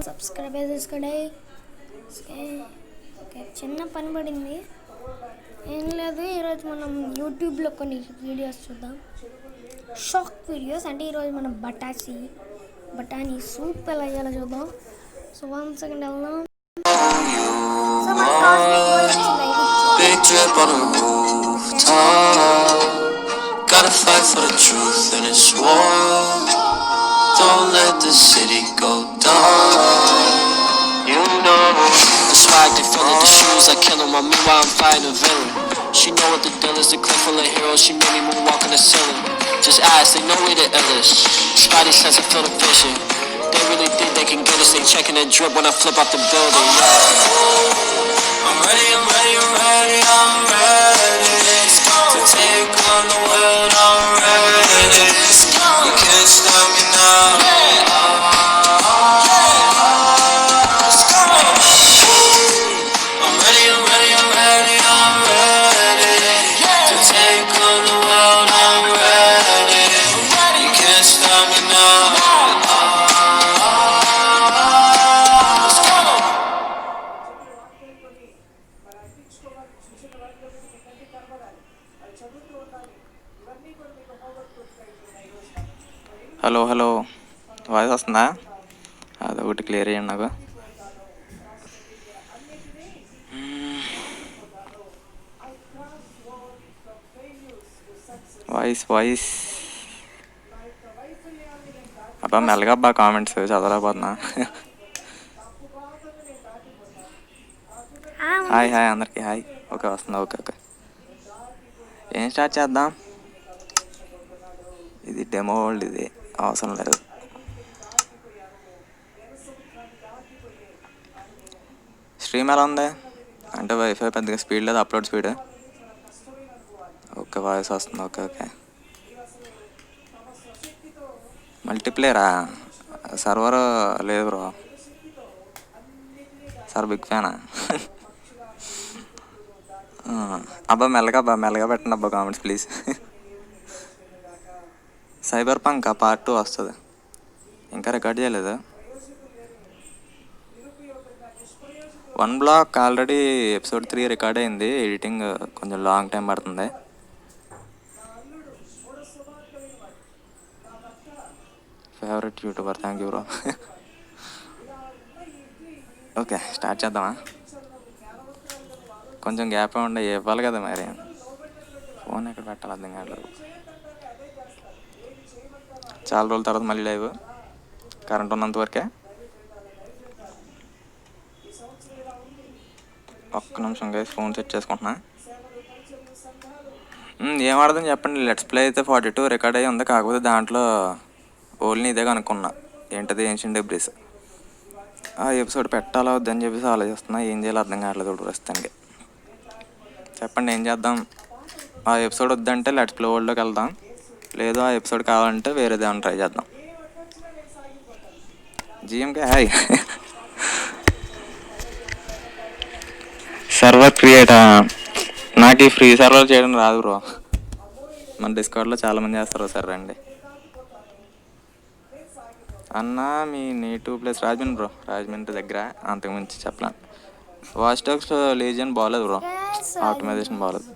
Subscribe చేసుకోండి. చిన్న పని పడింది, ఏం లేదు. ఈరోజు మనం యూట్యూబ్లో కొన్ని వీడియోస్ చూద్దాం, షాక్ వీడియోస్. అంటే ఈరోజు మనం బఠానీ సూప్ ఎలా చేయాలో చూద్దాం. సో 1 సెకండ్ వెళ్దాం. సో మన కాస్మిక్ బాయ్ వచ్చింది. Big drip on the rooftop. Gotta fight for the truth in this war. Don't let the city go down. You know the swag defended the shoes. I kill 'em on me while I'm fighting a villain. She know what the deal is, the clip full of heroes. She made me moonwalk on the ceiling. Just ask, they know we the illest. Spidey sense, I feel the vision. They really think they can get us. They checking the drip when I flip off the building. Yeah. I'm ready, I'm ready, I'm ready, I'm ready to take on the world. I'm ready. You can't stop me now. I'm ready, I'm ready, I'm ready, I'm ready to take on the world. I'm ready. You can't stop me now. Hello voice వస్తుందా? అదొకటి clear చేయండి నాకు. Voice అబ్బా మెల్లగా అబ్బా, comments చదవలేకపోతున్నా. Hi అందరికి hi. Okay వస్తుంది. Okay ఏం స్టార్ట్ చేద్దాం? ఇది డెమో వరల్డ్, ఇది అవసరం లేదు. స్ట్రీమ్ ఎలా ఉంది అంటే వైఫై పెద్దగా స్పీడ్ లేదు, అప్లోడ్ స్పీడ్. ఓకే వాయిస్ వస్తుంది. ఓకే మల్టీప్లేయరా? సర్వర్ లేదు బ్రో. సార్ బిగ్ ఫ్యానా? అబ్బా మెల్లగా పెట్టండి అబ్బా comments please. Cyberpunk part 2 వస్తుంది, ఇంకా రికార్డ్ చేయలేదు. 1 బ్లాక్ ఆల్రెడీ ఎపిసోడ్ 3 రికార్డ్ అయింది. ఎడిటింగ్ కొంచెం లాంగ్ టైం పడుతుంది. Favourite YouTuber, thank you bro. Okay start చేద్దామా? కొంచెం గ్యాప్ ఉండే ఇవ్వాలి కదా మరి. ఫోన్ ఎక్కడ పెట్టాలి అర్థం కావట్లేదు. చాలా రోజుల తర్వాత మళ్ళీ లైవ్, కరెంట్ ఉన్నంత వరకే. ఒక్క నిమిషం గైస్, ఫోన్ సెట్ చేసుకుంటున్నా. ఏం ఆడదని చెప్పండి. లెట్స్ ప్లే అయితే 42 రికార్డ్ అయ్యి ఉంది, కాకపోతే దాంట్లో ఓన్లీ ఇదే కనుక్కున్నా, ఏంటది ఏన్షియెంట్ డెబ్రీస్. ఆ ఎపిసోడ్ పెట్టాలా వద్దని చెప్పేసి ఆలోచిస్తున్నా. ఏం చేయాలో అర్థం కావట్లేదు ప్రస్తుతానికి. చెప్పండి ఏం చేద్దాం? ఆ ఎపిసోడ్ వద్దంటే లెట్స్ ప్లే వరల్డ్లోకి వెళ్దాం, లేదు ఆ ఎపిసోడ్ కావాలంటే వేరేది ఏమైనా ట్రై చేద్దాం. GMK hi. సర్వర్ క్రియేటా? నాకు ఈ ఫ్రీ సర్వర్ చేయడం రాదు బ్రో. మన డిస్కౌంట్లో చాలామంది చేస్తారు. సార్ రండి అన్న. మీ native place Rajahmundry bro, Rajahmundry దగ్గర. అంతకుమించి చెప్పలేను. వాచ్ డాగ్స్ లీజియన్ బాగాలేదు బ్రో, ఆప్టిమైజేషన్ బాగాలేదు.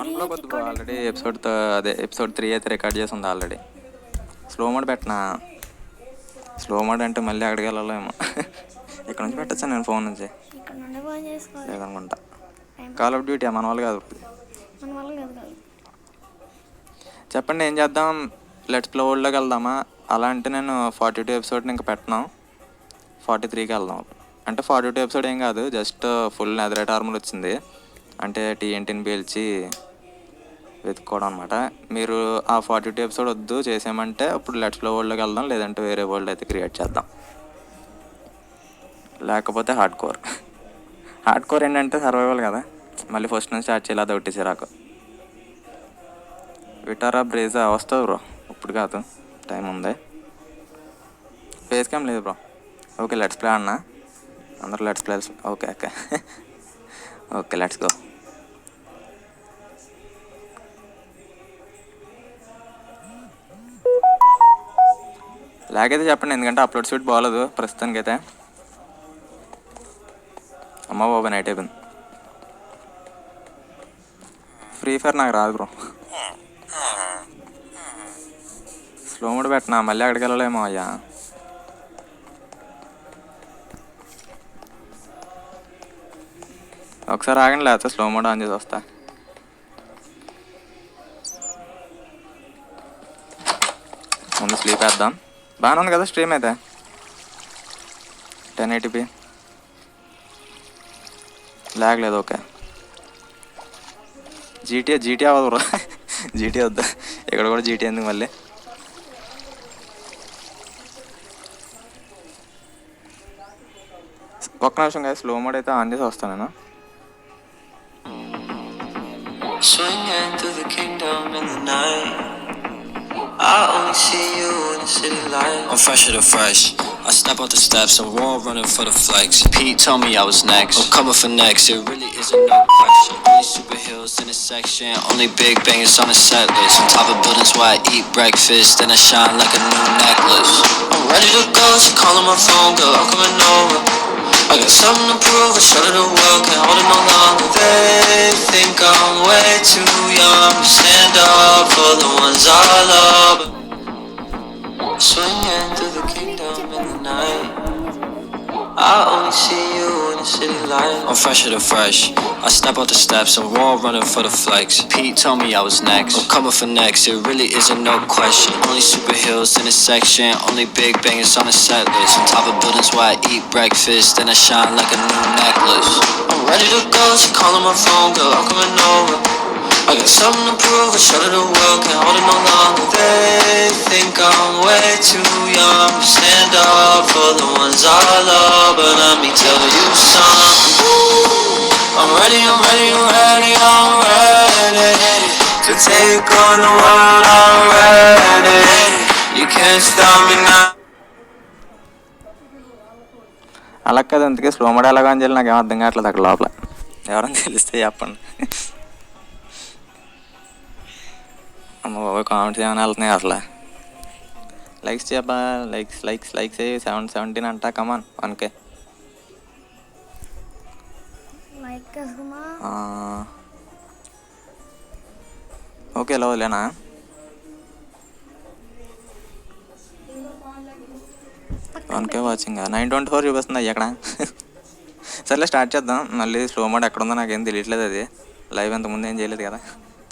1 బ్లాక్ వద్దు బ్రో, ఆల్రెడీ ఎపిసోడ్ 3 అయితే రికార్డ్ చేసి ఉంది ఆల్రెడీ. స్లో మోడ్ పెట్టనా? స్లో మోడ్ అంటే మళ్ళీ అక్కడికి వెళ్ళాలేమో. ఇక్కడ నుంచి పెట్టచ్చా నేను ఫోన్ నుంచి? లేదనుకుంటా. కాల్ ఆఫ్ డ్యూటీ మన వాళ్ళు కాదు. చెప్పండి ఏం చేద్దాం? లెట్స్ ప్లే వరల్డ్లోకి వెళ్దామా? అలా అంటే నేను 42 ఎపిసోడ్ని ఇంకా పెట్టను, 43కి వెళ్దాం. అంటే 42 ఎపిసోడ్ ఏం కాదు, జస్ట్ ఫుల్ నెదరైట్ ఆర్మర్ వచ్చింది, అంటే TNTని పేల్చి వెతుక్కోవడం అనమాట. మీరు ఆ 42 ఎపిసోడ్ వద్దు చేసామంటే అప్పుడు లెట్స్ ప్లే వరల్డ్లోకి వెళ్దాం, లేదంటే వేరే వరల్డ్ అయితే క్రియేట్ చేద్దాం. లేకపోతే హార్డ్ కోర్ ఏంటంటే సర్వైవల్ కదా, మళ్ళీ ఫస్ట్ నుంచి స్టార్ట్ చేయాలి, అది ఒకటి చిరాకు. విటారా బ్రేజా వస్తుంది బ్రో, ఇప్పుడు కాదు, టైం ఉంది. ఫేస్ క్యామ్ లేదు బ్రో. ఓకే లెట్స్ ప్లే అన్నా, అందరూ let's play. Okay okay let's go. లేకైతే చెప్పండి, ఎందుకంటే అప్లోడ్ స్పీడ్ బాగోలేదు ప్రస్తుతానికైతే. అమ్మ బాబా నైట్ అయిపోయింది. ఫ్రీ ఫైర్ నాకు రాదు బ్రో. స్లో మోడ్ పెట్టినా మళ్ళీ అక్కడికి వెళ్ళలేమో అయ్యా. ఒకసారి ఆగండి, లేకపోతే స్లో మోడ్ ఆన్ చేసి వస్తా. ముందు స్లీప్ వేద్దాం. బాగానే ఉంది కదా స్ట్రీమ్ అయితే. 1080p లాగ్ లేదు. ఓకే, జీటీ అవ్వదు బ్రో. జీటీ వద్దా, ఇక్కడ కూడా జీటీ ఎందుకు మళ్ళీ. ఒక్క నిమిషం కదా, స్లో మోడ్ అయితే ఆన్ చేసి వస్తాను నేను. Swinging through the kingdom in the night. I only see you in the city light. I'm fresher than fresh. I step out the steps and wall running for the flex. Pete told me I was next. I'm coming for next. It really isn't no question. Only superheroes in a section. Only big bangers on the set list. On top of buildings where I eat breakfast and I shine like a new necklace. I'm ready to go. She calling my phone, girl. I'm coming over. I got something to prove. I showed her the world. Can't hold it no longer. They think I'm way too young to stand up for the ones I love. Swinging through the kingdom in the night. I only see you in the city light. I'm fresher than fresh. I step out the steps and wall running for the flex. Pete told me I was next. I'm coming for next. It really isn't no question. Only superheroes in a section. Only big bangers on the set list. On top of buildings where I eat breakfast and I shine like a new necklace. I'm ready to go. She calling my phone, girl. I'm coming over. I got something to prove. I showed her the world. Can't hold it no longer. They think I'm way too young to stand up for the ones I love. But let me tell you something. I'm ready, I'm ready, I'm ready, I'm ready to take on the world. I'm ready. You can't stop me now. అలా కదా, అందుకే slow mode ఎలాగో అని చెప్పి నాకేం అర్థం కావట్లేదు అక్కడ లోపల. ఎవరైనా తెలిస్తే చెప్పండి. అమ్మ బాబు కామెంట్స్ ఏమైనా వెళ్తున్నాయి అసలు. లైక్స్ చెప్పా, లైక్స్ 717 అంట. కమాన్ 1K. ఓకే, ఎలా వదిలేనా? వన్కే వాచింగ్ 924 చూపిస్తుంది అయ్యి అక్కడ. సర్లే స్టార్ట్ చేద్దాం. మళ్ళీ స్లో మోడ్ ఎక్కడ ఉందో నాకేం తెలియట్లేదు. అది లైవ్ అంతకుముందు ఏం చేయలేదు కదా,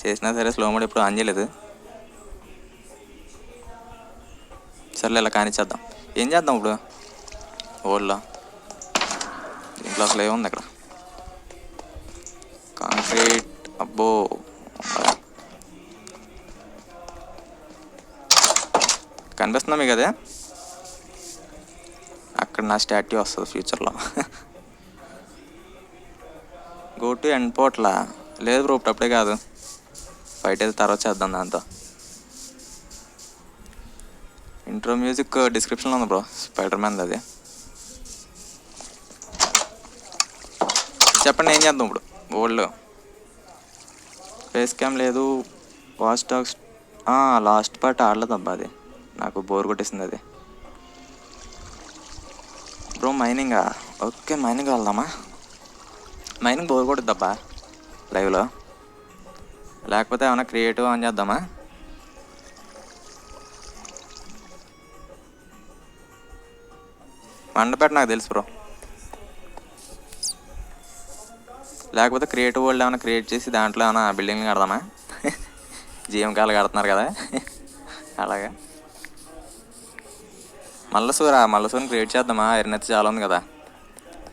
చేసినా సరే స్లో మోడ్ ఎప్పుడు ఆన్ చేయలేదు. సర్లే ఇలా కానిచ్చేద్దాం. ఏం చేద్దాం ఇప్పుడు ఓల్డ్లో? దీంట్లో అసలు ఏముంది అక్కడ? కాంక్రీట్. అబ్బో, కనిపిస్తుందా మీకు అదే? అక్కడ నా స్టాట్యూ వస్తుంది ఫ్యూచర్లో. గో టు ఎండ్ పోర్ట్లా? లేదు బ్రో, ఇప్పుడప్పుడే కాదు. ఫైట్ అయితే తర్వాత చేద్దాం దాంతో. ఇంట్రో మ్యూజిక్ డిస్క్రిప్షన్లో ఉంది బ్రో, స్పైడర్ మ్యాన్ అది. చెప్పండి ఏం చేద్దాం ఇప్పుడు ఓల్డ్? ఫేస్ క్యామ్ లేదు. వాచ్ డాగ్స్ లాస్ట్ పార్ట్ ఆడలేదబ్బా, అది నాకు బోర్ కొట్టేసింది అది. బ్రో మైనింగా? ఓకే, మైనింగ్ వెళ్దామా? మైనింగ్ బోర్ కొట్టుద్దబ్బా లైవ్లో. లేకపోతే ఏమైనా క్రియేటివ్ అని చేద్దామా? మండపేట నాకు తెలుసు బ్రో. లేకపోతే క్రియేటివ్ వరల్డ్ ఏమైనా క్రియేట్ చేసి దాంట్లో ఏమైనా బిల్డింగ్లు కడదామా? జీఎంకాలు కడుతున్నారు కదా అలాగే. మల్లసూరిని క్రియేట్ చేద్దామా? ఐరన్ అయితే చాలా ఉంది కదా.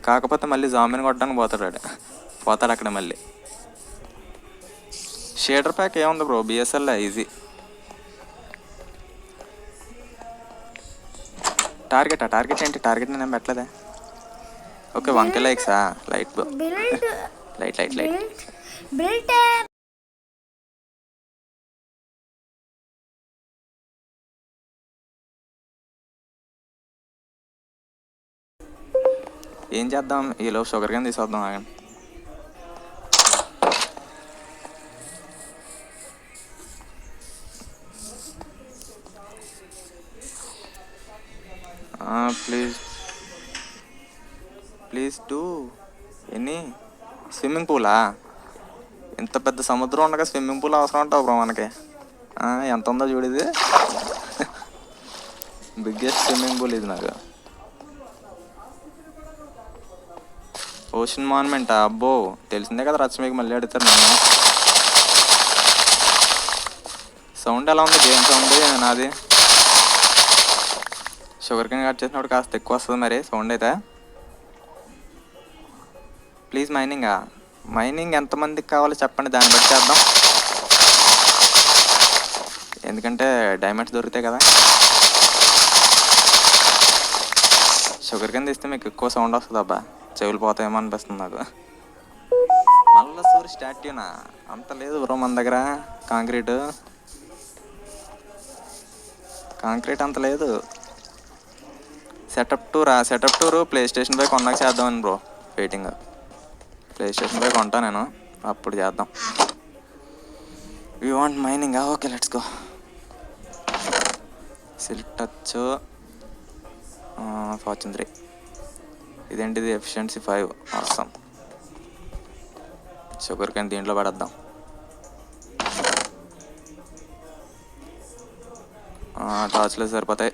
కాకపోతే మళ్ళీ జాంబీని కొట్టడానికి పోతాడు అక్కడ మళ్ళీ. షేడర్ ప్యాక్ ఏముంది బ్రో? BSL easy. టార్గెట్ ఏంటి? టార్గెట్ నేను పెట్టలేదే. Okay, 1K లైక్సా? లైట్ ఏం చేద్దాం? ఈలోపు షుగర్ క్యాన్ తీసుకొద్దాం. ఆగండి. Please please do any swimming పూలా? ఇంత పెద్ద సముద్రం ఉండగా స్విమ్మింగ్ పూల్ అవసరం ఉంటావు బ్రో మనకి. ఎంత ఉందో చూడేది. బిగ్గెస్ట్ స్విమ్మింగ్ పూల్ ఇది నాకు. ఓషన్ మాన్యుమెంటా? అబ్బో తెలిసిందే కదా రచ్చ, మళ్ళీ అడుగుతారు నన్ను. సౌండ్ ఎలా ఉంది? గేమ్ సౌండ్ నాది. షుగర్ కేన్ కట్ చేసినప్పుడు కాస్త ఎక్కువ వస్తుంది మరి సౌండ్ అయితే. ప్లీజ్ మైనింగా? మైనింగ్ ఎంతమందికి కావాలో చెప్పండి, దాన్ని బట్టి చేద్దాం. ఎందుకంటే డైమండ్స్ దొరుకుతాయి కదా. షుగర్ కేన్ తీస్తే మీకు ఎక్కువ సౌండ్ వస్తుంది అబ్బా, చెవులు పోతాయేమో అనిపిస్తుంది నాకు. మళ్ళీ సూరి స్టాట్యూనా? అంత లేదు బ్రో మన దగ్గర. కాంక్రీట్ అంత లేదు. సెటప్ టూరు ప్లే స్టేషన్ పై కొన్నాక చేద్దామని బ్రో వెయిటింగ్. ప్లే స్టేషన్ పై కొంటా నేను, అప్పుడు చేద్దాం. You want mining? Okay let's go. Silk touch, fortune 3. ఇదేంటిది? ఎఫిషియన్సీ 5. అవసరం. షుగర్ కేన్ దీంట్లో పడేద్దాం. టార్చ్లు సరిపోతాయి,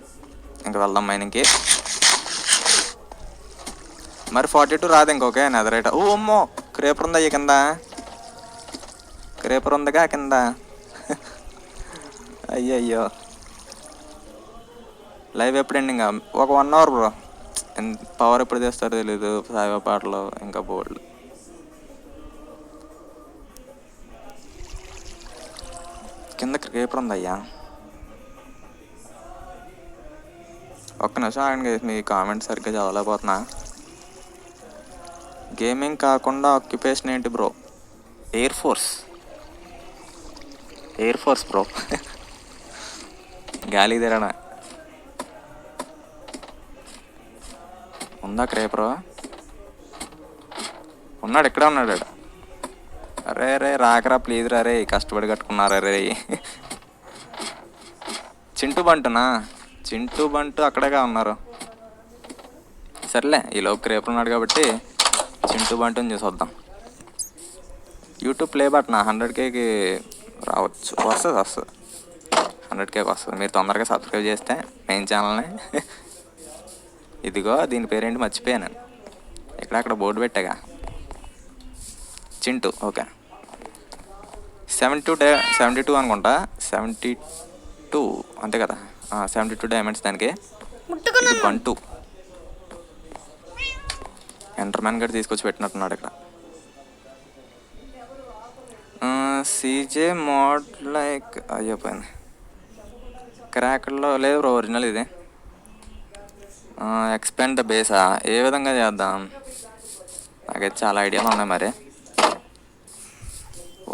ఇంకా వెళ్దాం మైనింగ్కి. మరి 42 రాదు ఇంకొకే నెదరైట. ఓ అమ్మో, క్రేపర్ ఉందా కింద? క్రేపర్ ఉందిగా కింద. అయ్యయ్యో. లైవ్ ఎప్పుడు ఎండింగ్? ఒక 1 అవర్ బ్రో. పవర్ ఎప్పుడు తెస్తారో తెలీదు. సాయిబా పాటలు ఇంకా బోల్డ్. కింద క్రేపర్ ఉందయ్యా. ఒక్క నిమిషం ఆగండి, మీ కామెంట్ సరిగ్గా చదవలేకపోతున్నా. గేమింగ్ కాకుండా ఆక్యుపేషన్ ఏంటి బ్రో? Air force bro. గాలి తిరగడా ఉందా? క్రేపర్ ఉన్నాడు, ఇక్కడే ఉన్నాడు. అరే రాకరా ప్లీజ్ రే, కష్టపడి కట్టుకున్నారా రే. చింటూ బంటు అక్కడేగా ఉన్నారు. సర్లే, ఈలోపు క్రేపర్ ఉన్నాడు కాబట్టి చింటూ బంటుని చూసొద్దాం. యూట్యూబ్ ప్లే బటన్ 100Kకి రావచ్చు, వస్తుంది 100Kకి వస్తుంది. మీరు తొందరగా సబ్స్క్రైబ్ చేస్తే మెయిన్ ఛానల్ని. ఇదిగో దీని పేరేంటి మర్చిపోయాను, అక్కడ బోర్డు పెట్టాగా. చింటూ. ఓకే, 72 అనుకుంటా. 72 అంతే కదా. 72 డైమండ్స్ దానికి. ఇది బంటు. ఎంటర్మ్యాన్ గడి తీసుకొచ్చి పెట్టినట్టున్నాడు ఇక్కడ. సీజే మోడ్ లైక్ అయిపోయింది. క్రాకర్లో లేదు బ్రో, ఒరిజినల్ ఇది. ఎక్స్పాండ్ ద బేసా? ఏ విధంగా చేద్దాం? నాకైతే చాలా ఐడియాలు ఉన్నాయి మరి.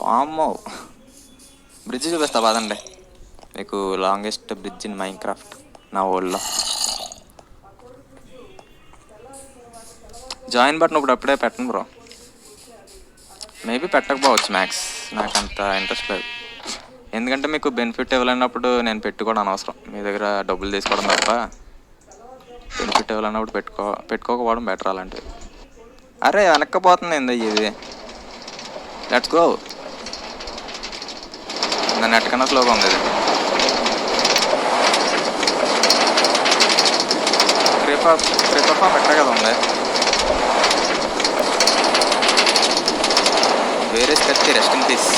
వామ్మో, బ్రిడ్జ్ చూపిస్తా బాదండి మీకు. లాంగెస్ట్ బ్రిడ్జ్ ఇన్ మైన్క్రాఫ్ట్ నా వరల్డ్లో. జాయిన్ బటన్ ఇప్పుడు అప్పుడే పెట్టను బ్రో. మేబీ పెట్టకపోవచ్చు మ్యాక్స్, నాకు అంత ఇంట్రెస్ట్ లేదు. ఎందుకంటే మీకు బెనిఫిట్ ఇవ్వలేనప్పుడు నేను పెట్టుకోవడం అనవసరం. మీ దగ్గర డబ్బులు తీసుకోవడం తప్ప బెనిఫిట్ ఇవ్వలేనప్పుడు పెట్టుకోకపోవడం బెటర్ అలాంటివి. అరే వెనక్కపోతుంది ఏంది ఇది? Let's go. నా నెట్ కన్నా స్లోగా ఉంది ఇది. క్రిపర్ ఫామ్ ఎక్కడ కదా ఉంది. వేరే కత్తి, rest in peace.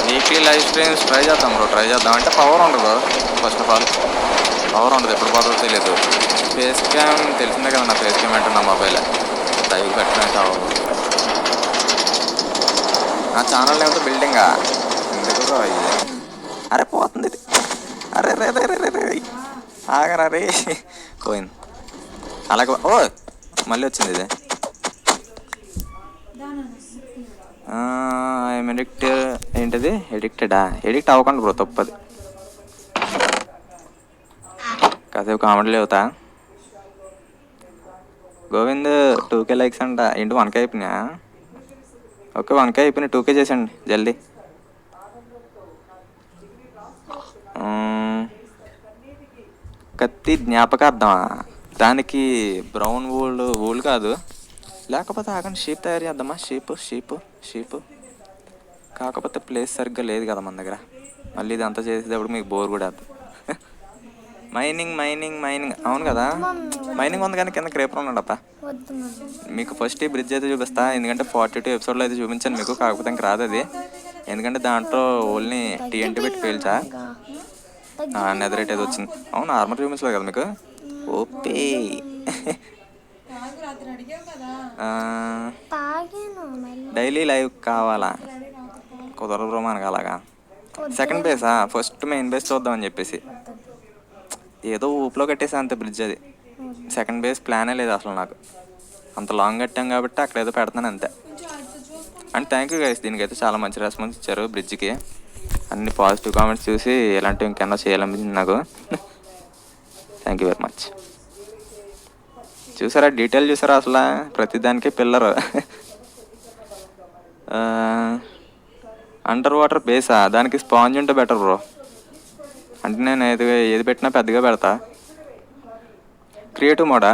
Weekly live streams try చేద్దాం బ్రో. ట్రై చేద్దాం అంటే పవర్ ఉండదు. ఫస్ట్ ఆఫ్ ఆల్ పవర్ ఉండదు, ఎప్పుడు పోతుందో తెలియదు. ఫేస్ క్యామ్ తెలిసిందే కదా, నా ఫేస్ క్యామ్ అంటే నా మొబైల్ లైవ్ కట్టినట్టు అవ్వదు. నా ఛానల్ ఏమిటో బిల్డింగా ఎందుకు అయ్యి. అరే పోతుంది ఇది. అరే రే రే రే రే ఆగరా రే. పోయింది అలాగే. ఓ మళ్ళీ వచ్చింది ఇది. I'm addict. ఏంటిది? ఎడిక్టెడా? ఎడిక్ట్ అవ్వకండి బ్రో, తప్పది. కాసేపు కామెడీలు అవుతా. గోవింద్ 2K లైక్స్ అంట. ఏంటి 1K అయిపోయినాయా? ఓకే 1K అయిపోయినాయి. 2K చేసండి జల్దీ. కత్తి జ్ఞాపకార్థమా? దానికి బ్రౌన్ వూల్ కాదు. లేకపోతే ఆగండి, షీప్ తయారు చేద్దామా? షీప్ కాకపోతే ప్లేస్ సరిగ్గా లేదు కదా మన దగ్గర. మళ్ళీ ఇదంతా చేసేటప్పుడు మీకు బోర్ కూడా అవుతుంది. మైనింగ్ అవును కదా, మైనింగ్ ఉంది కానీ కింద క్రేపర్ ఉన్నాడప్ప. వద్దు మమ్మీ. మీకు ఫస్ట్ ఈ బ్రిడ్జ్ అయితే చూపిస్తా, ఎందుకంటే 42 ఎపిసోడ్లో అయితే చూపించాను మీకు. కాకపోతే ఇంక రాదు అది, ఎందుకంటే దాంట్లో ఓన్లీ TNT పెట్టి పేల్చా. నెదరేట్ ఏదో వచ్చింది. అవును, ఆర్మర్ చూపించలేదు కదా మీకు. ఓపే తాగాను మళ్ళీ. డైలీ లైవ్ కావాలా? కుదరదు బ్రో మనకు అలాగా. సెకండ్ బేసా? ఫస్ట్ మెయిన్ బేస్ చూద్దామని చెప్పేసి ఏదో ఊపులో కట్టేసా అంతే బ్రిడ్జ్. అది సెకండ్ బేస్ ప్లానే లేదు అసలు నాకు. అంత లాంగ్ కట్టాం కాబట్టి అక్కడ ఏదో పెడతాను అంతే. అండ్ థ్యాంక్ యూ గైస్, దీనికైతే చాలా మంచి రెస్పాన్స్ ఇచ్చారు బ్రిడ్జ్కి. అన్ని పాజిటివ్ కామెంట్స్ చూసి ఇలాంటివి ఇంకెన్నో చేయాలనిపించింది నాకు. Thank you very much. చూసారా డీటెయిల్, చూసారా అసలు ప్రతిదానికి పిల్లరు. Under water బేసా? దానికి స్పాంజ్ ఉంటే బెటర్ బ్రో. అంటే నేను ఏది పెట్టినా పెద్దగా పెడతా. క్రియేటివ్ మోడా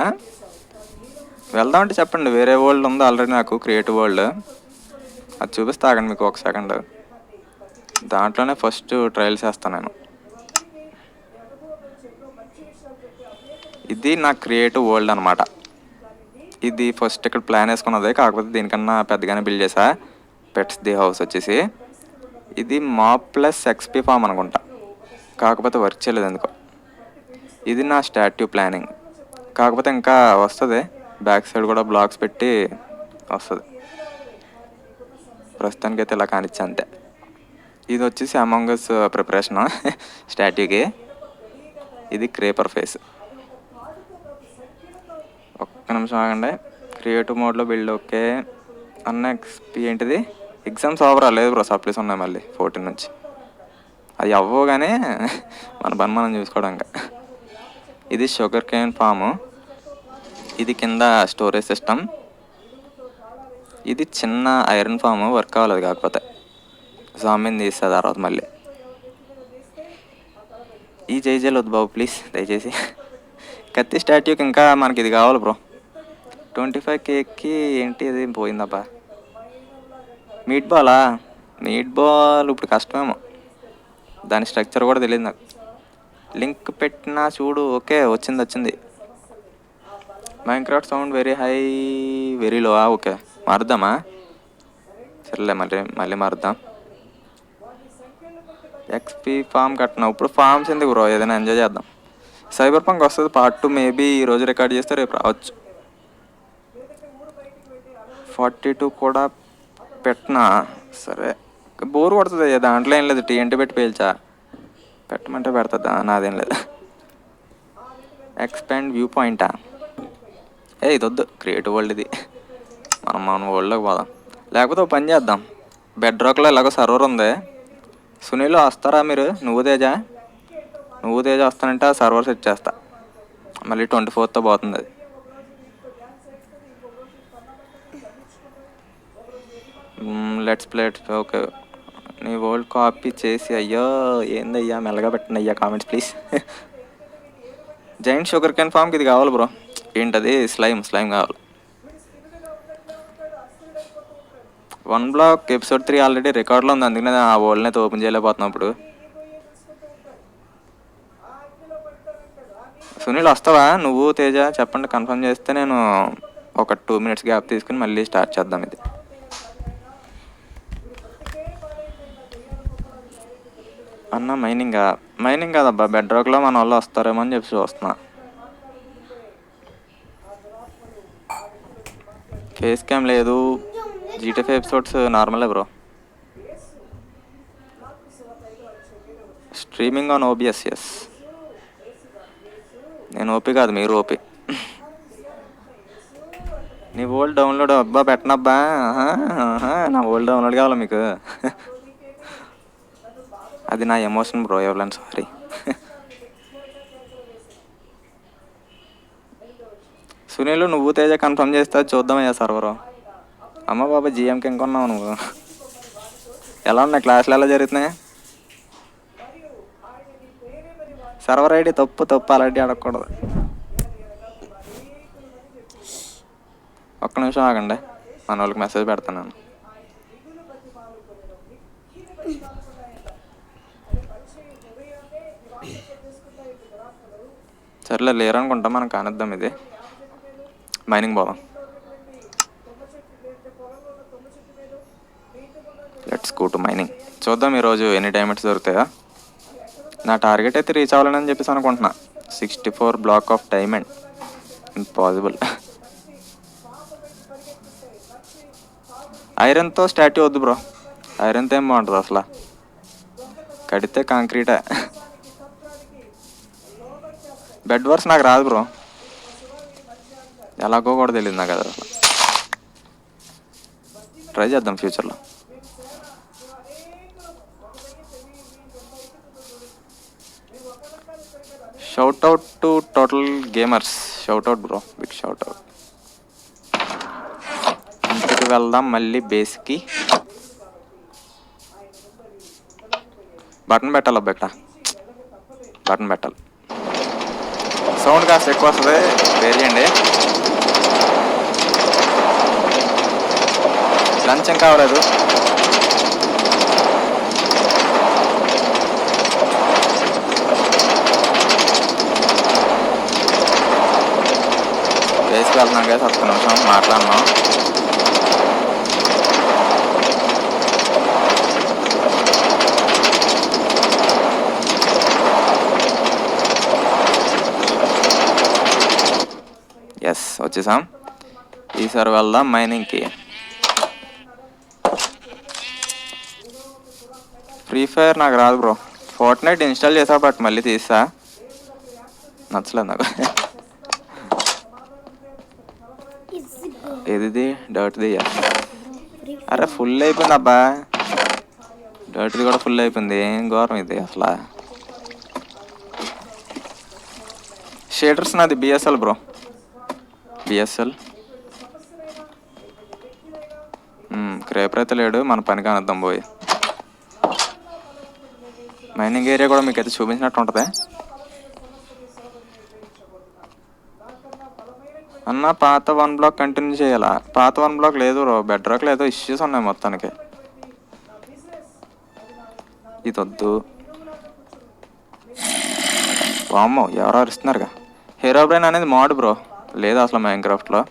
వెళ్దామంటే చెప్పండి, వేరే వరల్డ్ ఉంది ఆల్రెడీ నాకు, క్రియేటివ్ వరల్డ్. అది చూపిస్తా ఆగండి మీకు ఒక సెకండ్. దాంట్లోనే ఫస్ట్ ట్రయల్స్ చేస్తాను నేను. ఇది నా క్రియేటివ్ వరల్డ్ అనమాట. ఇది ఫస్ట్ ఇక్కడ ప్లాన్ వేసుకున్నదే, కాకపోతే దీనికన్నా పెద్దగానే బిల్డ్ చేసా. పెట్స్ ది హౌస్ వచ్చేసి ఇది మాప్ ప్లస్ XP ఫామ్ అనుకుంటా, కాకపోతే వర్క్ చేయలేదు ఎందుకో. ఇది నా స్టాట్యూ ప్లానింగ్, కాకపోతే ఇంకా వస్తుంది. బ్యాక్ సైడ్ కూడా బ్లాక్స్ పెట్టి వస్తుంది. ప్రస్తుతానికైతే ఇలా కానిచ్చా అంతే. ఇది వచ్చేసి అమాంగ్ అస్ ప్రిపరేషన్ స్టాట్యూకి. ఇది క్రేపర్ ఫేస్. ఒక్క నిమిషం ఆగండి. క్రియేటివ్ మోడ్లో బిల్డ్ ఓకే. XP ఏంటిది? ఎగ్జామ్స్ ఓవర్ లేదు బ్రో, సప్లీస్ ఉన్నాయి మళ్ళీ 14 నుంచి. అది అవ్వవు కానీ మన పని మనం చూసుకోవడం. ఇంకా ఇది షుగర్ కేన్ ఫాము. ఇది కింద స్టోరేజ్ సిస్టమ్. ఇది చిన్న ఐరన్ ఫాము, వర్క్ అవ్వలేదు కాకపోతే. జామీన్ తీస్తుంది తర్వాత మళ్ళీ. ఈ జైజేలు వద్దు బాబు ప్లీజ్ దయచేసి. కత్తి స్టాట్యూకి ఇంకా మనకి ఇది కావాలి బ్రో. 25Kకి ఏంటి ఇది పోయిందబ్బా. మీట్ బాల్ ఇప్పుడు కష్టమేమో, దాని స్ట్రక్చర్ కూడా తెలియదు నాకు. లింక్ పెట్టినా చూడు. ఓకే వచ్చింది. Minecraft sound very high very low. Okay మారుద్దామా? సరేలే మళ్ళీ మారుద్దాం. XP ఫామ్ కట్టినా. ఇప్పుడు ఫామ్స్ ఎందుకు బ్రో, ఏదైనా ఎంజాయ్ చేద్దాం. సైబర్ పంక్ వస్తుంది పార్ట్ 2 మేబీ ఈరోజు రికార్డ్ చేస్తే రేపు రావచ్చు. 42 కూడా పెట్టినా సరే, బోర్ కొడుతుంది. దాంట్లో ఏం లేదు, TNT పెట్టి పేల్చా. పెట్టమంటే పెడుతుందా? నాదేం లేదు. ఎక్స్పాండ్ వ్యూ పాయింటా? ఇది వద్దు, క్రియేటివ్ వరల్డ్ ఇది. మన వరల్డ్లోకి పోదాం. లేకపోతే ఒక పని చేద్దాం, బెడ్ రాక్లో ఎలాగో సర్వర్ ఉంది. సునీల్ వస్తారా మీరు? నువ్వు తేజ వస్తానంటే ఆ సర్వర్ సెట్ చేస్తా. మళ్ళీ 24th పోతుంది అది. Let's play. ఓకే నీ వరల్డ్ కాపీ చేసి. అయ్యో ఏందయ్యా మెల్లగా పెట్టండి అయ్యా comments please. Giant sugar cane ఫామ్కి ఇది కావాలి బ్రో. ఏంటది? స్లైమ్ కావాలి. 1 బ్లాక్ ఎపిసోడ్ 3 ఆల్రెడీ రికార్డ్లో ఉంది, అందుకనే ఆ వరల్డ్ని అయితే ఓపెన్ చేయలేకపోతున్నాం ఇప్పుడు. సునీల్ వస్తావా? నువ్వు తేజ చెప్పండి, కన్ఫర్మ్ చేస్తే నేను ఒక 2 minutes గ్యాప్ తీసుకుని మళ్ళీ స్టార్ట్ చేద్దాం ఇది. అన్న మైనింగ్ కాదబ్బా, బెడ్ రాక్లో మన వాళ్ళు వస్తారేమో అని చెప్పి చూస్తున్నా. ఫేస్ క్యామ్ లేదు. GTA 5 ఎపిసోడ్స్ నార్మలే bro. Streaming on OBS. Yes, నేను ఓపీ కాదు, మీరు ఓపీ. నీ ఓల్డ్ డౌన్లోడ్ అబ్బా పెట్టనబ్బా. నా ఓల్డ్ డౌన్లోడ్ కావాలా మీకు? అది నా ఎమోషన్ బ్రో, ఎవరైనా సారీ. సునీల్ నువ్వు తేజ కన్ఫర్మ్ చేస్తా చూద్దామయ్యా సర్వరు. అమ్మ బాబా GMకి ఇంకొన్నావు నువ్వు. ఎలా ఉన్నాయి క్లాసులు, ఎలా జరుగుతున్నాయి? సర్వర్ ఐడి తప్పు తప్పు అలాంటివి అడగకూడదు. ఒక్క నిమిషం ఆగండి, మన వాళ్ళకి మెసేజ్ పెడతాను. సర్లే లేరు అనుకుంటా, మనం కానిద్దాం. ఇది మైనింగ్ పోదాం. Let's go to mining. చూద్దాం ఈరోజు ఎన్ని డైమండ్స్ దొరుకుతాయా. నా టార్గెట్ అయితే రీచ్ అవ్వాలని చెప్పేసి అనుకుంటున్నా. 64 బ్లాక్ ఆఫ్ డైమండ్ ఇంపాసిబుల్. ఐరన్తో స్టాట్యూ వద్దు బ్రో, ఐరన్తో ఏం బాగుంటుంది అసలు, కడితే కాంక్రీటే. బెడ్ వర్క్స్ నాకు రాదు బ్రో, ఎలాగో కూడా తెలియదు నాకు అది. అసలు ట్రై చేద్దాం ఫ్యూచర్లో. Shout out to total gamers, shout out bro, big shout out. ఇంటికి వెళ్దాం మళ్ళీ బేస్కి. బటన్ పెట్టాలి బెట్ట, బటన్ పెట్టాలి. సౌండ్ కాస్త ఎక్కువ వస్తుంది, వేర్ చేయండి. లంచ్ ఏం కావలేదు. బేస్కి వెళ్తున్నాం కదా, ఒక్క నిమిషం మాట్లాడినాం. ఎస్ వచ్చేసాం. ఈసారి వెళ్దాం మైనింగ్కి. ఫ్రీ ఫైర్ నాకు రాదు బ్రో. ఫోర్ట్నైట్ ఇన్స్టాల్ చేసా, బట్ మళ్ళీ తీసా, నచ్చలేదు నాకు. ఏది డర్ట్ది? అరే ఫుల్ అయిపోయింది అబ్బా, డర్ట్ది కూడా ఫుల్ అయిపోయింది. ఏం ఘోరం ఇది అసలు. షేడర్స్ నాది బిఎస్ఎల్ బ్రో, బిఎస్ఎల్. క్రేపర్ అయితే లేడు, మన పని కానిద్దాం పోయి. మైనింగ్ ఏరియా కూడా మీకు అయితే చూపించినట్టు ఉంటుంది అన్న. పాత 1 బ్లాక్ కంటిన్యూ చేయాలా? పాత 1 బ్లాక్ లేదు బ్రో, బెడ్ రాక్ లేదో ఇష్యూస్ ఉన్నాయి మొత్తానికి. ఇది వద్దు. వామ్మో ఎవరో అరుస్తున్నారుగా. హీరో బ్రెయిన్ అనేది మోడ్ బ్రో, లేదు అసలు మైన్క్రాఫ్ట్లో.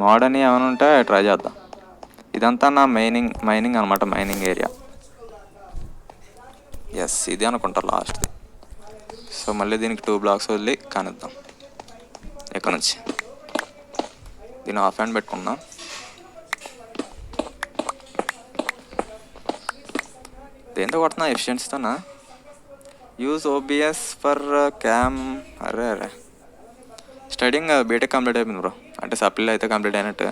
మోడ్ అని ఏమైనా ఉంటే ట్రై చేద్దాం. ఇదంతా నా మైనింగ్ అనమాట, మైనింగ్ ఏరియా. ఎస్ ఇది అనుకుంటా లాస్ట్ది. సో మళ్ళీ దీనికి 2 బ్లాక్స్ వదిలి కానిద్దాం. ఇక్కడ నుంచి దీన్ని ఆఫ్ హ్యాండ్ పెట్టుకుందాం. దేంతో కొడుతున్నా? ఎఫిషియన్సీతోనా? Use OBS for cam. అరే స్టడీయింగ్ బీటెక్ కంప్లీట్ అయిపోయింది బ్రో, అంటే సప్లీలు అయితే కంప్లీట్ అయినట్టు.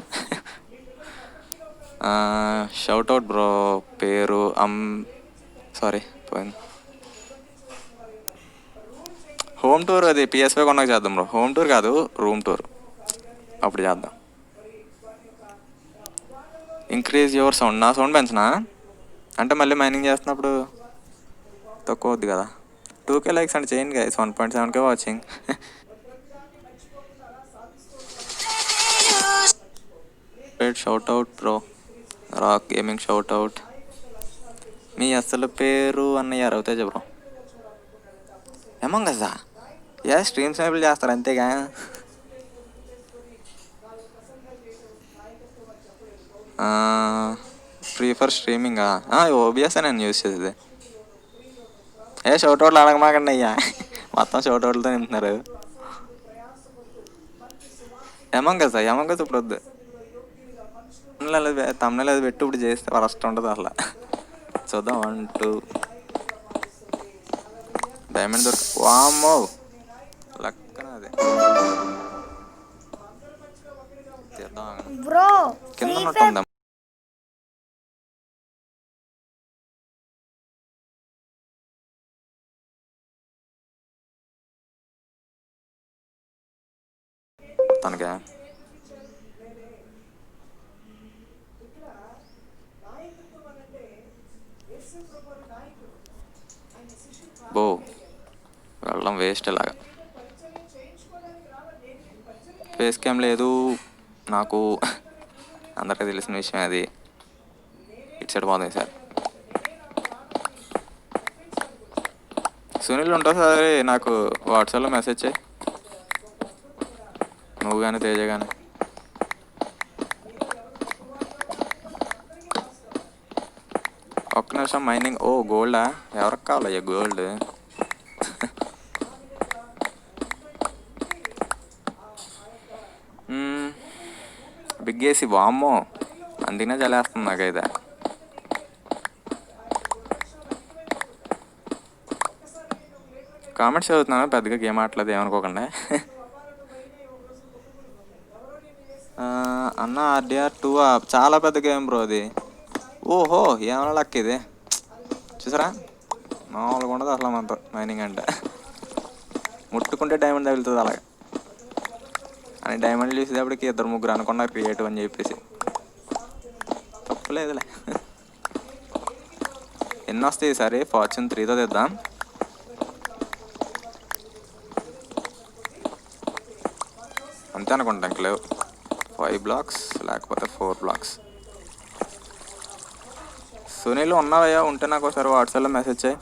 షౌట్ అవుట్ బ్రో, పేరు సారీ పోయింది. హోమ్ టూర్ అది PS5 కొన్నాక చేద్దాం బ్రో. హోమ్ టూర్ కాదు, రూమ్ టూర్, అప్పుడు చేద్దాం. Increase your sound. నా సౌండ్ పెంచనా అంటే మళ్ళీ మైనింగ్ చేస్తున్నప్పుడు తక్కువ అవుద్ది కదా. 2K లైక్స్ అంటే చేయండి guys, 1.7K watching. Shout out bro, rock gaming shout out. మీ అసలు పేరు అన్నయ్య రవితేజ బ్రో. అమంగ్ అసా స్ట్రీమ్ స్నైపులు చేస్తారు అంతేగా. ఫ్రీ ఫర్ స్ట్రీమింగా? ఓబిఎస్ నేను యూజ్ చేసేది. షౌట్ అవుట్లు అడగమాకండి అయ్యా, మొత్తం షౌట్ అవుట్లతో నింపుతున్నారు. అమంగ్ అస ఇప్పుడు వద్దు. తమ్ముళ్ళు అది పెట్టి ఇప్పుడు చేస్తే వరస్ట్ ఉంటుంది అసలు. చూద్దాం. 1 2 డైమండ్ దొరికి. వామ్మో లక్కన అది బ్రో. కింద ఉన్నట్టుందా? తనగా బో వెళ్ళడం వేస్ట్ ఇలాగా. ఫేస్ క్యామ్ లేదు నాకు, అందరికీ తెలిసిన విషయం అది. ఇటు సైడ్ బాగుంది సార్. సునీల్ ఉంటావు సరే, నాకు వాట్సాప్లో మెసేజ్ చేయి, నువ్వు కానీ తేజ కానీ. ఒక్క నిమిషం మైనింగ్. ఓ గోల్డా, ఎవరికి కావాలయ్యా గోల్డ్? బిగ్గేసి వామ్మో, అందుకనే చలేస్తుంది నాకైతే. కామెంట్స్ చదువుతున్నాను, పెద్దగా గేమ్ ఆడలేదు ఏమనుకోకుండా. అన్న RDR2 చాలా పెద్ద గేమ్ బ్రో అది. ఓహో ఏమన్నా లక్ ఇది, చూసారా మామూలుగా ఉండదు అసలు మనతో మైనింగ్ అంటే. ముట్టుకుంటే డైమండ్ తగులుతుంది అలాగే అని. డైమండ్ చూసేటప్పటికి 2-3 అనుకున్నారు క్రియేటివ్ అని చెప్పేసి. తప్పులేదులే. ఎన్ని వస్తాయి ఈసారి? ఫార్చ్యూన్ 3తో తెద్దాం. అంతే అనుకుంటా, ఇంక లేవు. 5 బ్లాక్స్ లేకపోతే 4 బ్లాక్స్. సునీల్ ఉన్నావయ్యా? ఉంటే నాకు ఒకసారి వాట్సాప్లో మెసేజ్ చేయి.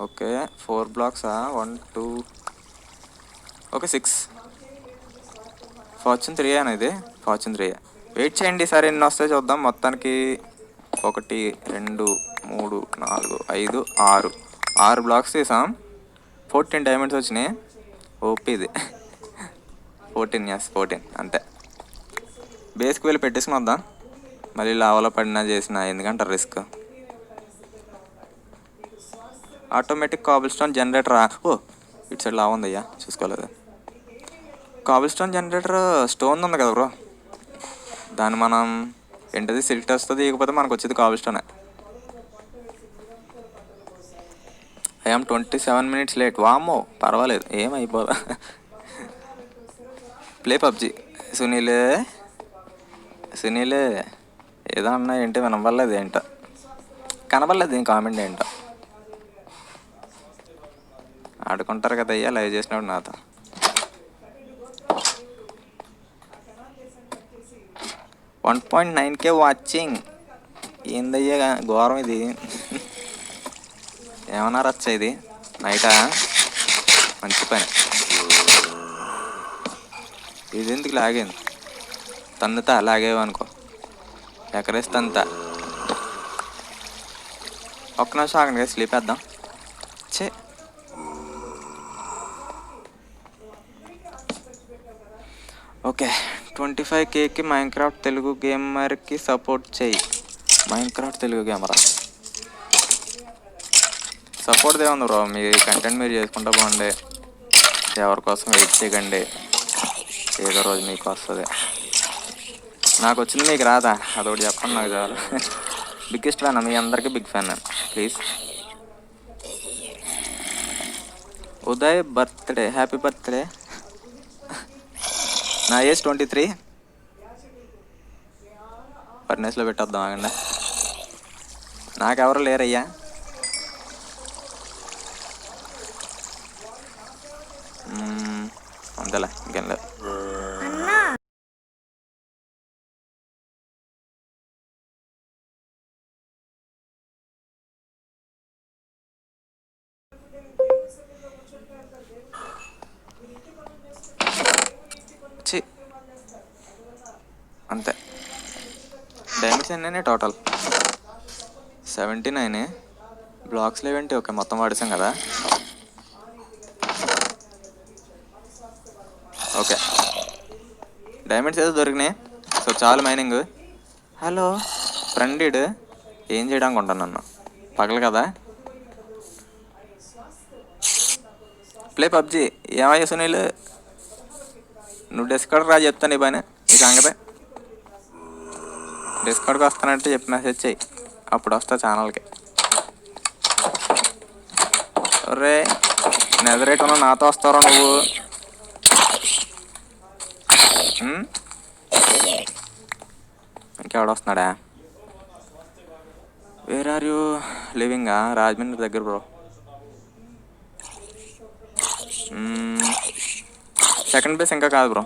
ఓకే 4 బ్లాక్సా? 1 2 ఓకే 6. ఫార్చ్యూన్ 3 అనేది. ఫార్చ్యూన్ 3 వెయిట్ చేయండి, సరే ఎన్ని వస్తాయి చూద్దాం. మొత్తానికి 1 2 3 4 5 6 బ్లాక్స్ తీసాం. 14 డైమండ్స్ వచ్చినాయి. ఓపీ ఇది. 14 అంతే. బేస్కి వెళ్ళి పెట్టేసుకుని వద్దాం, మళ్ళీ లావలో పడినా చేసిన ఎందుకంటే రిస్క్. ఆటోమేటిక్ కాబుల్ స్టోన్ జనరేటరా? ఓ ఇటు సైడ్ లావ ఉందయ్యా, చూసుకోలేదు. కాబుల్ స్టోన్ జనరేటర్ స్టోన్ ఉంది కదా బ్రో, దాన్ని మనం ఏంటది సిల్ట్ వస్తుంది, ఇకపోతే మనకు వచ్చేది కాబుల్ స్టోనే. I'm 27 minutes late. వామ్మో పర్వాలేదు, ఏమైపోదా. Play PUBG. సునీల్ ఏదో అన్నా ఏంటి వినపడలేదు, ఏంటో కనపడలేదు ఏం కామెంట్ ఏంటో. ఆడుకుంటారు కదా అయ్యా లైవ్ చేసినప్పుడు నాతో. One 1.9K watching. ఏందయ్యా ఘోరం ఇది. ఏమన్నా రచ్చా ఇది నైటా? మంచి పని. ఇది ఎందుకు లాగేంది? తన్నుతా లాగేవనుకో, ఎకరేసి తంతా. ఒక్క నిమిషం ఆగండి, స్లీప్ వేద్దాం. చే ఓకే 25Kకి మైన్క్రాఫ్ట్ తెలుగు గేమర్కి సపోర్ట్ చేయి. మైన్క్రాఫ్ట్ తెలుగు గేమరా సపోర్ట్ ఏముంది బ్రో, మీ కంటెంట్ మీరు చేసుకుంటా బాగుండే. ఎవరి కోసం వెయిట్ చేయకండి, ఏదో రోజు మీకు వస్తుంది. నాకు వచ్చింది మీకు రాదా, అదొకటి చెప్పండి నాకు చాలు. బిగ్గెస్ట్ ఫ్యాన్, మీ అందరికీ బిగ్ ఫ్యాన్ నేను. Please. Uday birthday, happy birthday. నా ఏజ్ 23. ఫర్నేస్లో పెట్టొద్దాం ఆగండి, నాకెవరు లేరయ్యా. అంతేలే ఇంకేం లేదు. అంతే. డైమండ్స్ ఎన్ని టోటల్? 79. బ్లాక్స్లో ఏంటి? ఓకే మొత్తం వాడేసాం కదా. ఓకే డైమండ్స్ ఏదో దొరికినాయి, సో చాలు మైనింగ్. హలో ఫ్రెండ్, ఏం చేయడానికి ఉంటాను నన్ను? పగలు కదా. Play PUBG. ఏమయ్యా సునీల్, నువ్వు డిస్కౌంట్ రా, చెప్తాను ఈ పని ఈ సంగతే. డిస్కౌంట్కి వస్తానంటే చెప్పి మెసేజ్ చెయ్యి, అప్పుడు వస్తా ఛానల్కి. రే నెదరేట్ ఉన్నా నాతో వస్తారో నువ్వు? ఇంకెవడ వస్తున్నాడా? వేర్ ఆర్ యూ లివింగా? రాజమండ్రి దగ్గర బ్రో. సెకండ్ బేస్ ఇంకా కాదు బ్రో.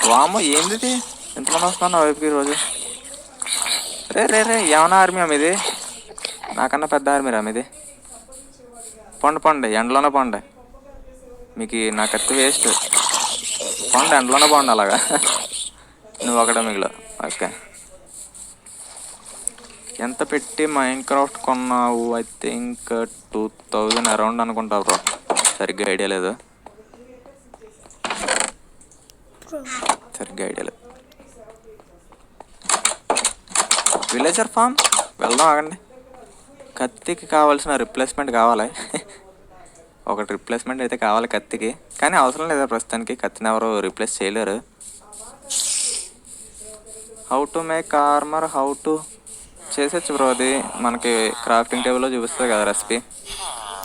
వామ్మో ఏంది ఇది, ఎంతమంది వస్తున్నారు నా వైపుకి ఈరోజు? రే రే రే ఏమన్నా ఆర్మీ మీది? నాకన్నా పెద్ద ఆర్మీ రా మీది. పండి ఎండలోనే పండి, మీకు నా కత్తి వేస్ట్. ఎండలోనే పండి అలాగా. నువ్వు ఒకటే మిగిలి. ఓకే, ఎంత పెట్టి మైండ్ క్రాఫ్ట్ కొన్నావు? ఐ థింక్ 2000 అరౌండ్ అనుకుంటా బ్రో, సరిగ్గా ఐడియా లేదు. విలేజర్ ఫామ్ వెళ్దాం, ఆగండి. కత్తికి కావాల్సిన రిప్లేస్మెంట్ కావాలి. ఒకటి రిప్లేస్మెంట్ అయితే కావాలి కత్తికి, కానీ అవసరం లేదా ప్రస్తుతానికి. కత్తిని ఎవరు రీప్లేస్ చేయలేరు. How to make armour, how to చేసేచ్చు బ్రో. అది మనకి క్రాఫ్టింగ్ టేబుల్లో చూపిస్తుంది కదా రెసిపీ.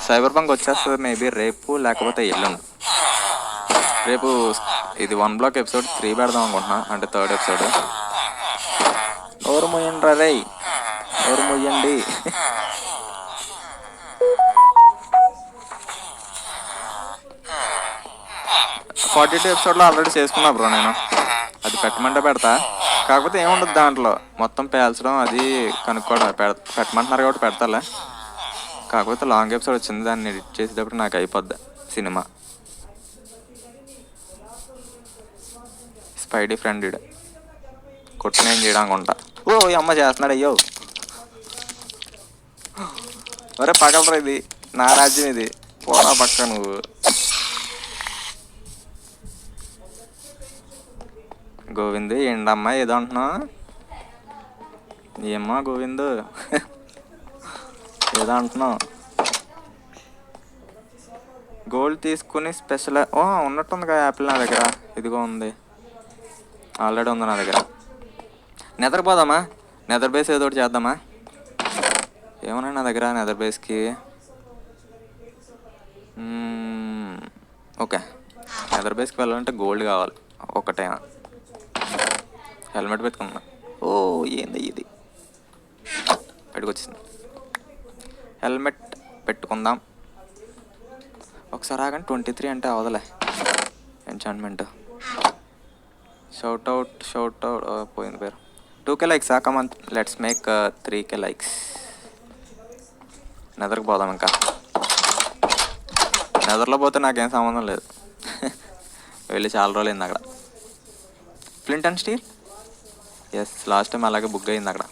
సైబర్ పంక్ వచ్చేస్తుంది మేబీ రేపు లేకపోతే ఎల్లుండి. రేపు ఇది 1 బ్లాక్ ఎపిసోడ్ 3 పెడదాం అనుకుంటున్నా, అంటే 3rd ఎపిసోడ్. నోరు ముయ్యండి రే, నోరు ముయ్యండి. 42 ఎపిసోడ్లో ఆల్రెడీ చేసుకున్నా బ్రో నేను. అది పెట్టమంటే పెడతా, కాకపోతే ఏముండదు దాంట్లో, మొత్తం పేల్చడం అది కనుక్కోవడం. పెట్టమంటున్నారు కాబట్టి పెడతాలే. కాకపోతే లాంగ్ ఎపిసోడ్ వచ్చింది, దాన్ని ఎడిట్ చేసేటప్పుడు నాకు అయిపోద్ది సినిమా. స్పైడీ ఫ్రెండ్ ఇడ కొట్టిన ఏం చేయడం అనుకుంటా. ఓ ఈ అమ్మ చేస్తున్నాడు, అయ్యో. ఒరే పగలరా, ఇది నా రాజ్యం, ఇది పోరా పక్క నువ్వు. గోవింద్ ఏంటమ్మా ఏదో అంటున్నావు? ఏమ్మా గోవింద్ ఏదో అంటున్నావు? గోల్డ్ తీసుకుని స్పెషల్ ఉన్నట్టుంది కదా యాపిల్ నా దగ్గర. ఇదిగో ఉంది, ఆల్రెడీ ఉంది నా దగ్గర. నెదర్ పోదామా? నెదర్ బేస్ ఏదో ఒకటి చేద్దామా? ఏమన్నా నా దగ్గర నెదర్ బేస్కి? ఓకే, నెదర్ బేస్కి వెళ్ళాలంటే గోల్డ్ కావాలి ఒకటైనా. హెల్మెట్ పెట్టుకున్నా. ఓ ఏంది ఇది, బయటకు వచ్చింది. హెల్మెట్ పెట్టుకుందాం ఒకసారి. ఆగండి, 23 అంటే అవదలే ఎంచాంట్మెంట్. షౌట్ అవుట్ పోయింది పేరు. 2K likes come on, let's make 3K likes. నెదర్కి పోదాం. ఇంకా నెదర్లో పోతే నాకేం సంబంధం లేదు. వెళ్ళి చాలా రోజులు అయింది అక్కడ. Flint and steel, yes last time అలాగే బుక్ అయింది అక్కడ.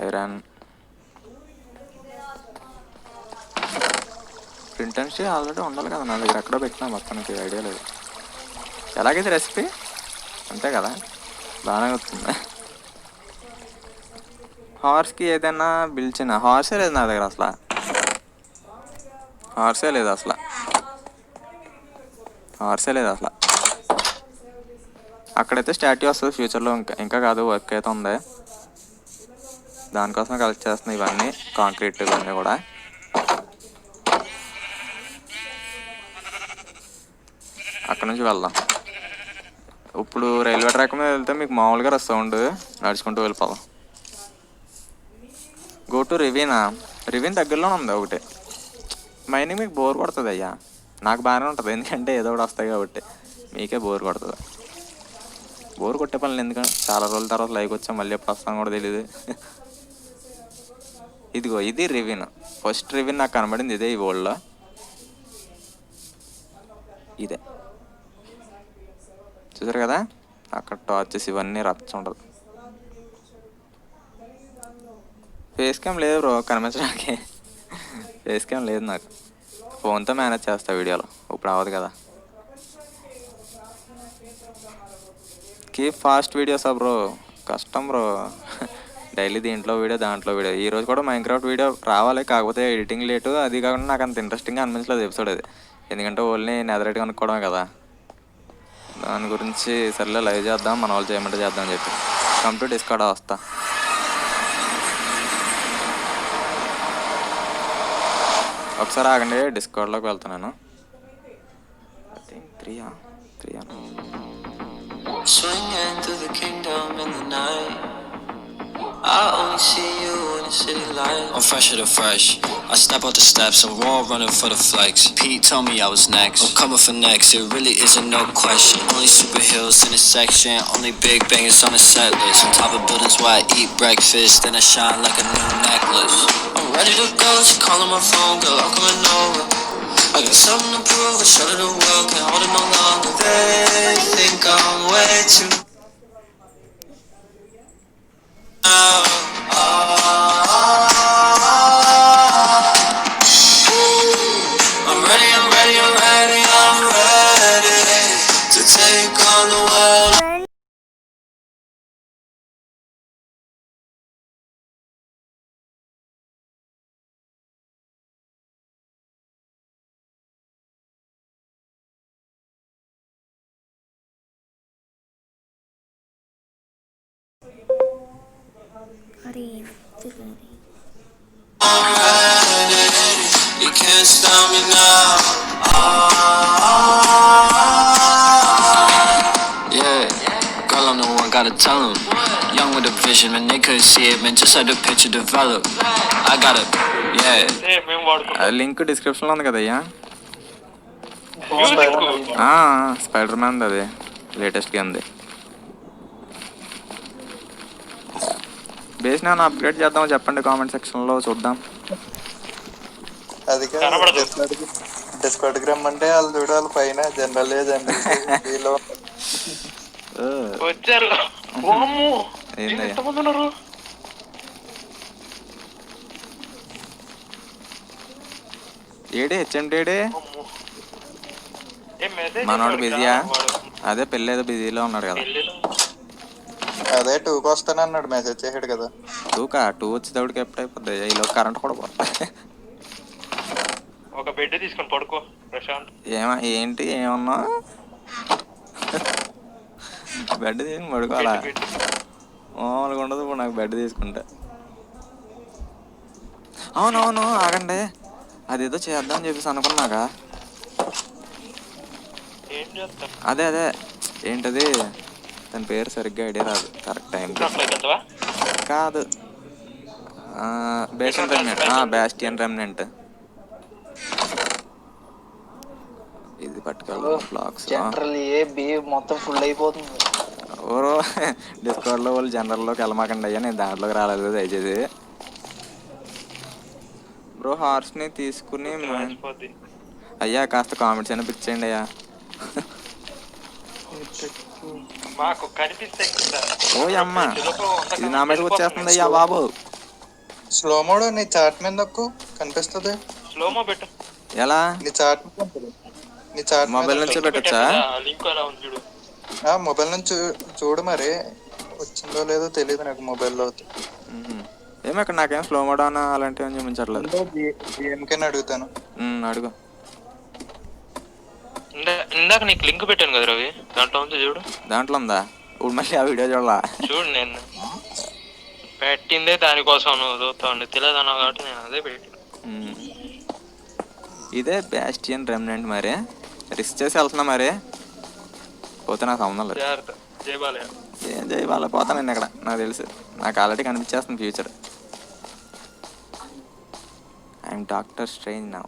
Iron, flint and steel already ఉండాలి కదా నా దగ్గర. ఎక్కడో పెట్టినా మొత్తానికి ఐడియా లేదు. ఎలాగైతే రెసిపీ అంతే కదా, బాగానే వస్తుంది. హార్స్కి ఏదైనా పిలిచిన హార్సే లేదు నా దగ్గర, అసలు హార్సే లేదు అసలు. అక్కడైతే స్టాట్యూ వస్తుంది ఫ్యూచర్లో. ఇంకా కాదు, వర్క్ అయితే ఉంది, దానికోసమే కలెక్ట్ చేస్తున్నాయి ఇవన్నీ, కాంక్రీట్ ఇవన్నీ కూడా. అక్కడ నుంచి వెళ్దాం. ఇప్పుడు రైల్వే ట్రాక్ మీద వెళ్తే మీకు మామూలుగా సౌండ్, నడుచుకుంటూ వెళ్ళిపోదాం. Go to రివీనా. రివీన్ దగ్గరలోనే ఉంది ఒకటి. మైనింగ్ మీకు బోర్ కొడుతుంది అయ్యా, నాకు బాగానే ఉంటుంది ఎందుకంటే ఏదో ఒకటి వస్తాయి కాబట్టి. మీకే బోర్ కొడుతుంది. బోర్ కొట్టే పనులు ఎందుకంటే చాలా రోజుల తర్వాత లైక్ వచ్చా, మళ్ళీ ఎప్పుడు వస్తాను కూడా తెలియదు. ఇదిగో ఇది రివీన్. ఫస్ట్ రివీన్ నాకు కనబడింది ఇదే, ఈ వరల్డ్లో ఇదే. చూసారు కదా అక్కడ టార్చెస్ ఇవన్నీ రచ్చ ఉంటుంది. ఫేస్ క్యామ్ లేదు బ్రో కనిపించడానికి. ఫేస్ క్యామ్ లేదు నాకు, ఫోన్తో మేనేజ్ చేస్తా వీడియోలో. ఇప్పుడు అవ్వదు కదా. కీప్ ఫాస్ట్ వీడియోస్ బ్రో, కష్టం బ్రో. డైలీ దీంట్లో వీడియో దాంట్లో వీడియో. ఈరోజు కూడా మైన్క్రాఫ్ట్ వీడియో రావాలి, కాకపోతే ఎడిటింగ్ లేటు. అది కాకుండా నాకు అంత ఇంట్రెస్టింగ్గా అనిపించలేదు ఎపిసోడ్ అది, ఎందుకంటే ఓన్లీ నెదరైట్ కనుక్కోవడమే కదా. దాని గురించి సర్లే లైవ్ చేద్దాం, మన వాళ్ళు చేయమంటే చేద్దాం అని చెప్పి కంప్లీట్ డిస్కార్డ్ వస్తా. ఒకసారి ఆగండి, డిస్కార్డ్లోకి వెళ్తున్నాను. ఐ థింక్ త్రీయా Swinging through the kingdom in the night. I only see you in the city lights. I'm fresher than fresh. I step out the steps, I'm raw running for the flex. Pete told me I was next. I'm coming for next, it really isn't no question. Only superheroes in this section, only big bangers on the set list. On top of buildings where I eat breakfast, then I shine like a new necklace. I'm ready to go, she calling my phone, girl, I'm coming over. I got something to prove, I show to the world, can't hold it no longer. They think I'm way too. I'm ready, I'm ready, I'm ready, I'm ready to take on the world. అరే I'm ready, you can't stop me now. Yeah, girl, I'm the one, gotta tell 'em. Young with a vision, man, they couldn't see it, man, just let the picture develop. I gotta, yeah. మేము వాడుకుంటాం అది link డిస్క్రిప్షన్లో ఉంది కదయ్యా. Music spider man అది latest గేమ్ది. Base నేను upgrade చేద్దామో చెప్పండి comment సెక్షన్లో, చూద్దాం. అది కనబడదు. డిస్కౌంట్కి రమ్మంటే వాళ్ళు చూడు, వాళ్ళ పైన జనరల్ జనరల్ వచ్చారు. వామ్మో, ఏందయ్యా? ఎంతమంది ఉన్నారు? ఏడే హెచ్ఎండి అమ్మో. ఏం మెసేజ్ మనోడు చేశాడు బిజీయా? వాడు? అదే పెళ్ళి ఏదో బిజీలో ఉన్నాడు కదా. పెళ్ళిలో అదే 2కి వస్తానన్నాడు, మెసేజ్ చేసాడు కదా. 2 వచ్చేటప్పటికి ఎప్పుడు అయిపోద్ది, ఈలో కరెంట్ కూడా పోతుంది. ఒక బెడ్ తీసుకొని పడుకో ప్రశాంత్. ఏంటి ఏమన్నా బెడ్ తీసుకుని పడుకోవాలా? బెడ్. మామూలుగా ఉండదు ఇప్పుడు నాకు బెడ్ తీసుకుంటే. అవునవును ఆగండి, అదేదో చేద్దామని చెప్పేసి అనుకున్నాక ఏం చేస్తాం? అదే ఏంటది దాని పేరు సరిగ్గా ఐడియా రాదు కరెక్ట్ టైంకి. అట్లా కాదు, బ్యాస్టియన్ రెమినెంట్. ఇది పట్టుకెళ్ళాలి బ్లాక్స్. జనరల్ ఏ బి మొత్తం ఫుల్ అయిపోతుంది. ఎవరో డిస్కౌంట్లో వాళ్ళు జనరల్లోకి వెళ్ళమాకండి అయ్యా, నేను దాంట్లోకి రాలేదు దయచేసి. బ్రో హార్స్ని తీసుకుని అయ్యా కాస్త కామెంట్స్ అయినా పిక్ చేయండి అయ్యా. మాకు కనిపిస్తే ఓ అమ్మ, ఇది నా మీదకి వచ్చేస్తుంది అయ్యా బాబు. స్లో మోడ్ నీ చాట్ మీద నొక్కు, కనిపిస్తుంది. స్లోమో పెట్టు. ఎలా? నీ చాట్ మీద ఉంటుంది. నీ చాట్ మొబైల్ నుంచి పెట్టచ్చా? లింక్ అలా ఉంది చూడు. మొబైల్ నుంచి చూడు, మరి వచ్చిందో లేదో తెలియదు నాకు మొబైల్లో. ఏమో ఇక్కడ నాకేం స్లో మోడ్ అన్న అలాంటివి ఏం చూపించట్లేదు. గేమ్కైనా అడుగుతాను. అడుగు. ఇందాక నీకు లింక్ పెట్టాను కదా రవి, దాంట్లో ఉంది చూడు. దాంట్లో ఉందా? ఇప్పుడు మళ్ళీ ఆ వీడియో చూడాలా? చూడు, నేను పెట్టిందే దానికోసం, నువ్వు చూస్తావు తెలియదన్నావు కాబట్టి నేను అదే పెట్టి. ఇదే బ్యాస్టియన్ రెమినెంట్. మరి రిస్క్ చేసి వెళ్తున్నా, మరి పోతే నాకు సంబంధం లేదు. జాగ్రత్త, జయబాలయ. ఏం చేయాలి, పోతాను నేను ఇక్కడ. నాకు తెలుసు, నాకు ఆల్రెడీ కనిపించేస్తుంది future. I'm Doctor Strange now.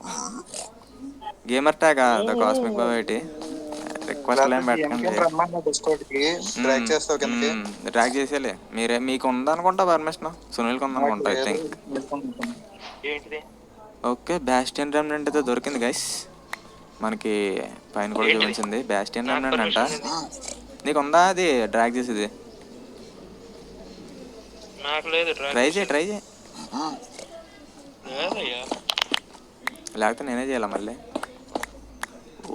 Gamer tag the cosmic బాబైటీ రిక్వెస్ట్ ఏం పెట్టకండి. డ్రాగ్ చేసేలే మీరే. మీకు ఉందనుకుంటా పర్మిషన్, సునీల్కి ఉందనుకుంటా ఐ థింక్. ఏంటిది? ఓకే, బ్యాస్టియన్ రెమినెంట్ అయితే దొరికింది గైస్ మనకి. పైన కూడా చూపించింది బ్యాస్టియన్ రెమినెంట్ అంట. నీకు ఉందా అది డ్రాగ్ చేసేది? నాకు లేదు. ట్రై చేయి. లేదయ్యా, లేకపోతే నేనే చేయాలా మళ్ళీ?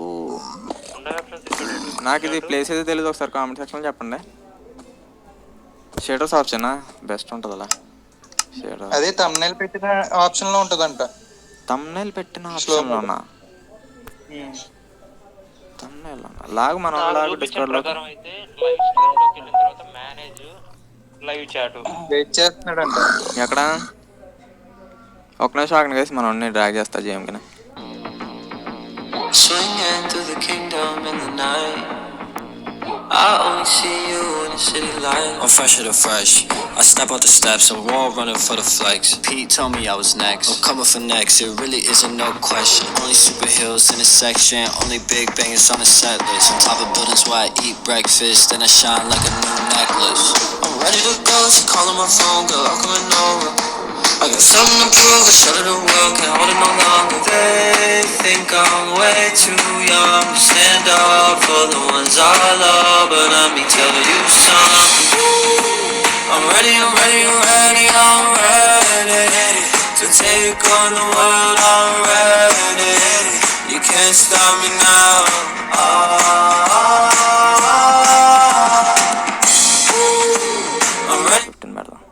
ఓ, ఉండగా నాకు ఇది ప్లేస్ అయితే తెలియదు, ఒకసారి కామెంట్ సెక్షన్లో చెప్పండి. షేడర్స్ ఆప్షన్ బెస్ట్ ఉంటుంది అలా. షేడర్ అదే thumbnail పెట్టిన ఆప్షన్ లో ఉంటదంట. thumbnail పెట్టిన ఆప్షన్లోనా? thumbnail లాగు మనం లాగు డిస్కౌంట్ లో అయితే లైవ్ స్ట్రీమ్ లోకి వెళ్ళిన తర్వాత మేనేజ్ లైవ్ చాట్ వెయిట్ చేస్తున్నాడంట. ఎక్కడ? ఒక్క నిమిషం ఆగండి గైస్, మనం డ్రాగ్ చేస్తా జేఎంకి. Swinging through the kingdom in the night. I only see you in the city light. I'm fresher than fresh. I step out the steps and we're all running for the flex. Pete told me I was next. I'm coming for next. It really isn't no question. Only superheroes in this section. Only big bangers on the set list. On top of buildings where I eat breakfast. Then I shine like a new necklace. I'm ready to go. She calling my phone, girl. I'm coming over. I got something to prove. I shut it the world. Can't hold it no longer. They think I'm way too young to stand up for the ones I love. But let me tell you something. I'm ready, I'm ready, I'm ready, I'm ready to take on the world. I'm ready. You can't stop me now. I'm ready. 15 పెడదాం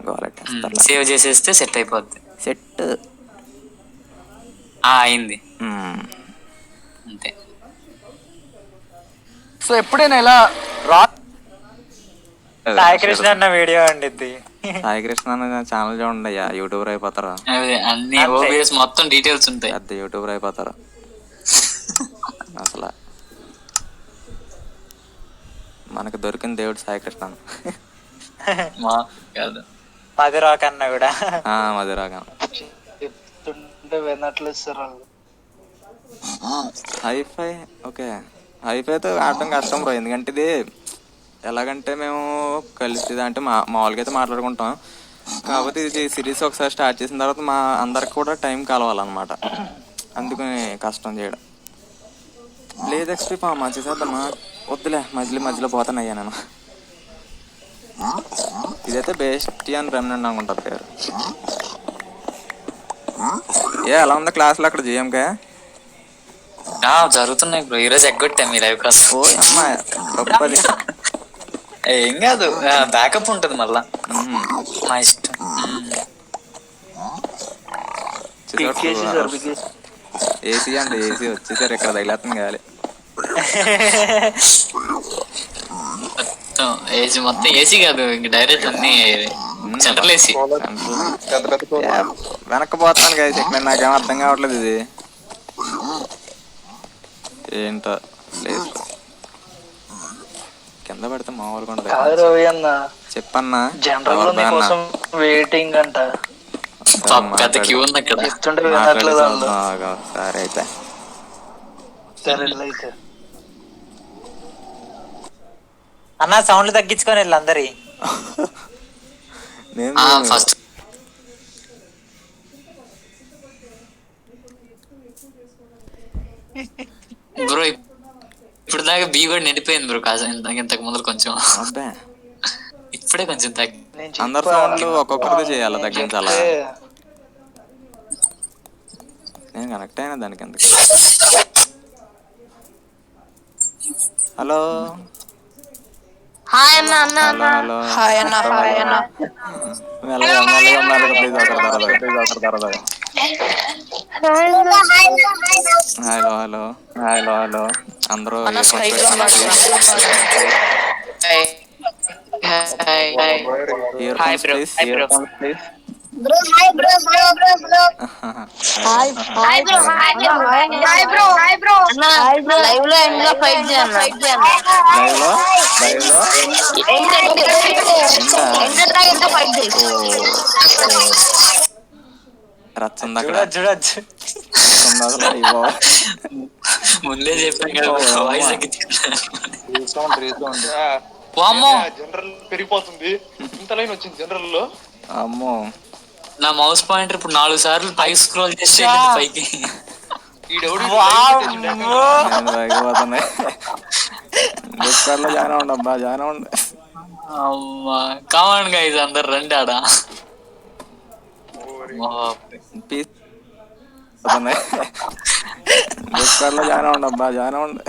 గోలెట్టేస్తారు save చేసేస్తే set అయిపోద్ది. Set. అయింది అంతే. So ఎప్పుడైనా ఇలా సాయికృష్ణ అన్న video అండిద్ది. Saikrishna అన్న channel చూడండి అయ్యా, యూట్యూబర్ అయిపోతారు. అదే అన్ని ఓబిఎస్ మొత్తం డీటెయిల్స్ ఉంటాయి. పెద్ద యూట్యూబర్ అయిపోతారు అసలు. మనకు దొరికిన దేవుడు సాయికృష్ణ కాదు మధురాక్ అన్న కూడా మధురాగా చెప్తుంటే వినట్లేదు సార్ వాళ్ళు. Hi-fi okay. హైఫైతో ఆడటం కష్టం బ్రో, ఎందుకంటే ఇది ఎలాగంటే మేము కలిసి అంటే మామూలుగా అయితే మాట్లాడుకుంటాం. కాకపోతే ఇది సిరీస్ ఒకసారి స్టార్ట్ చేసిన తర్వాత మా అందరికి కూడా టైం కలవాలన్నమాట, అందుకని కష్టం చేయడం. లేదు ఎక్స్పీ చేసేద్దామా, వద్దులే మధ్యలో పోతానయ్యా నేను. ఇదైతే బెస్ట్ అని రెమినెంట్ అనుకుంటారు పేరు. ఎలా ఉంది క్లాసులో అక్కడ జిఎంకే? జరుగుతున్నాయి బ్రో, ఈరోజు ఎగ్గొట్టా మీ లైవ్ క్లాస్. ఓ అమ్మా గొప్పది. ఏం కాదు, బ్యాకప్ ఉంటుంది మళ్ళా, మా ఇష్టం. ఏసీ అండి, ఏసీ వచ్చేసారు ఇక్కడ తగిలేస్తుంది గాలి. ఏసీ మొత్తం ఏసీ కాదు, ఇంక డైరెక్ట్ అన్ని సెంట్రల్ ఏసీ. వెనక్కిపోతున్నాను కదా ఇక్కడ, నాకేం అర్థం కావట్లేదు ఇది ఏంటో. లేదు కింద పడితే మామూలుగా ఉండదు. చెప్పన్నా వెయిటింగ్ అంట. పెద్ద క్యూ ఉంది అక్కడ. సరే అయితే అన్న సౌండ్లు తగ్గించుకొని వెళ్ళి అందరి. ఫస్ట్ బ్రో ఇప్పుడు దాకా బీ కూడా నిండిపోయింది బ్రో, కాదు ఇంతకు ముందు కొంచెం, ఇప్పుడే కొంచెం తగ్గి. అందరు సౌండ్లు ఒక్కొక్కరిది చేయాలి, తగ్గించాలా? నేను కనెక్ట్ అయినా దానికి ఎందుకు. Hello hello hello hello hello hello hello అందరూ Bro, hi bro, bro, bro, bro. Hi, hi bro, hi bro, hi bro, hi bro. Hi bro. Live lo end lo fight cheyana. Live లో End fight cheyi. రచ్చంది అక్కడ. చూడొచ్చు ముందే చెప్పాను కదా, voice general పెరిగిపోతుంది. ఇంత line వచ్చింది జనరల్ లో. అమ్మో నా మౌస్ పాయింటర్ ఇప్పుడు 4 సార్లు పైకి స్క్రోల్ చేసి పైకి. డిస్కార్డ్లో జాయిన్ అవ్వండి అబ్బా, జాయిన్ అవ్వండి. అమ్మా కామన్ గైస్ అందరు రండి ఆడ. డిస్కార్డ్లో జాయిన్ అవ్వండి అబ్బా, జాయిన్ అవ్వండి.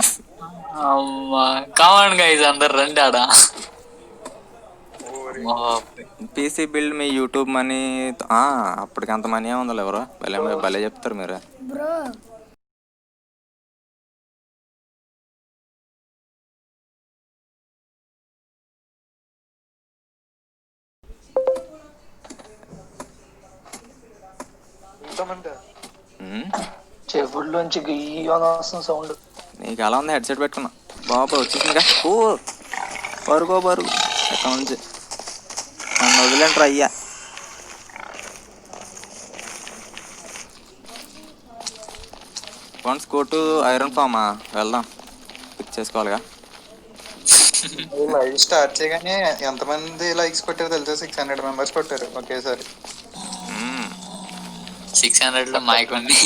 అమ్మా కామన్ గైస్ అందరు రండి ఆడ. పీసీ బిల్డ్ మీ యూట్యూబ్ మనీ. అప్పటికి అంత మనీ ఉందా ఎవరో భలే చెప్తారు మీరు. బ్రో చెవుల్లోంచి గయ్యని వస్తుంది సౌండ్. నీకు ఎలా ఉంది హెడ్సెట్ పెట్టుకున్నా బాబా వచ్చేసిందిగా ఓ పరుగో పరుగు ఎక్కడ నుంచి నన్ను వదిలేంటారు అయ్యా. Once go to iron Fama వెళ్దాం పిక్ చేసుకోవాలిగా. లైవ్ స్టార్ట్ చేయగానే ఎంతమంది లైక్స్ కొట్టారో తెలుసా? 600 మెంబర్స్ కొట్టారు ఒకేసారి. 600 లో మాయకొన్ని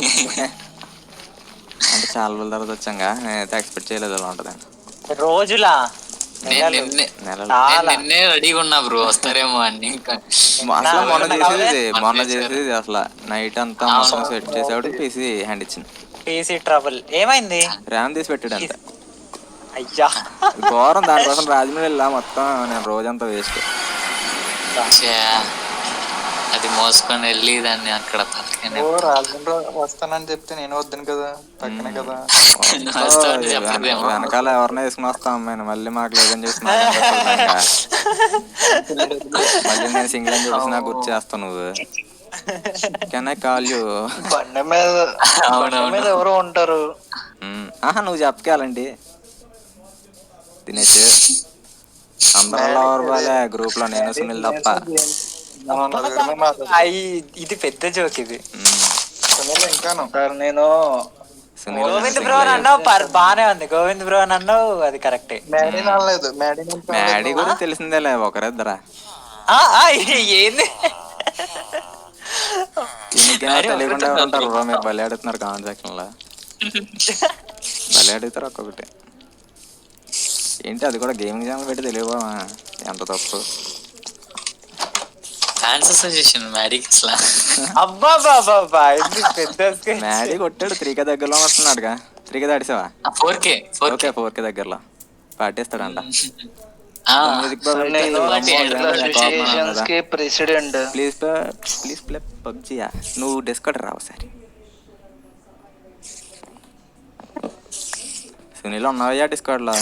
అంటే చాలా రోజుల తర్వాత వచ్చాంగా, నేనైతే ఎక్స్పెక్ట్ చేయలేదు అలా ఉంటుందని. రోజులా నెలలు నిన్నే రెడీగా ఉన్నా బ్రో వస్తారేమో అని. ఇంకా అసలు మొన్న చేసేది అసలు నైట్ అంతా మొత్తం సెట్ చేసేవాడు. పీసీ హ్యాండ్ ఇచ్చింది. పీసీ ట్రబుల్ ఏమైంది? ర్యామ్ తీసి పెట్టాడు అంతే. అయ్యా ఘోరం. దానికోసం రాజమండ్రి వెళ్ళా మొత్తం నేను రోజంతా వేస్ట్. అది మోసుకొని వెళ్ళి దాన్ని అక్కడ ఓ రాజమండ్రి వస్తానని చెప్తే నేను వద్దును కదా, పక్కనే కదా. వెనకాల ఎవరినో వేసుకుని వస్తా అమ్మాయిని, మళ్ళీ మాకు లేదని చెప్పి మళ్ళీ నేను సింగిల్ అని చెప్పేసి నాకు గుర్తు చేస్తావు నువ్వు. Can I call you? బండి మీద ఎవరో ఉంటారు. నువ్వు చెప్పకేయాలండి తినేసి అందరిలో బాలే గ్రూప్ లో నేను సునీల్ తప్ప. ఇది పెద్ద జోక్ ఇది. ఇంకాను నేను గోవింద్ బ్రో అన్నావు బానే ఉంది. గోవింద్ బ్రో అన్నావు అది కరెక్టే. మ్యాడీ గురించి తెలిసిందేలే ఒకరిద్దరా. ఏంది తెలియకుండా ఉంటారు బ్రో. మీరు బలి ఆడుతున్నారు కామెంట్ సెక్షన్ లో. బలి అడుగుతారు ఒక్కొక్కటి. ఏంటి అది కూడా గేమింగ్ ఛానల్ పెట్టి తెలియవా? ఎంత తప్పు. ఫ్యాన్స్ అసోసియేషన్ మ్యాడీకి అసలు. అబ్బా బాబా మ్యాడీ కొట్టాడు 3K దగ్గరలో వస్తున్నాడుగా. 3K దాడిసావా? 4K 4K దగ్గరలో పాటిస్తాడంట. ప్రెసిడెంట్ ప్లీజ్ ప్లే పబ్జీయా. నువ్వు డిస్కౌంట్ రావు సరే. సునీల్ ఉన్నావయ్యా డిస్కౌంట్ లో?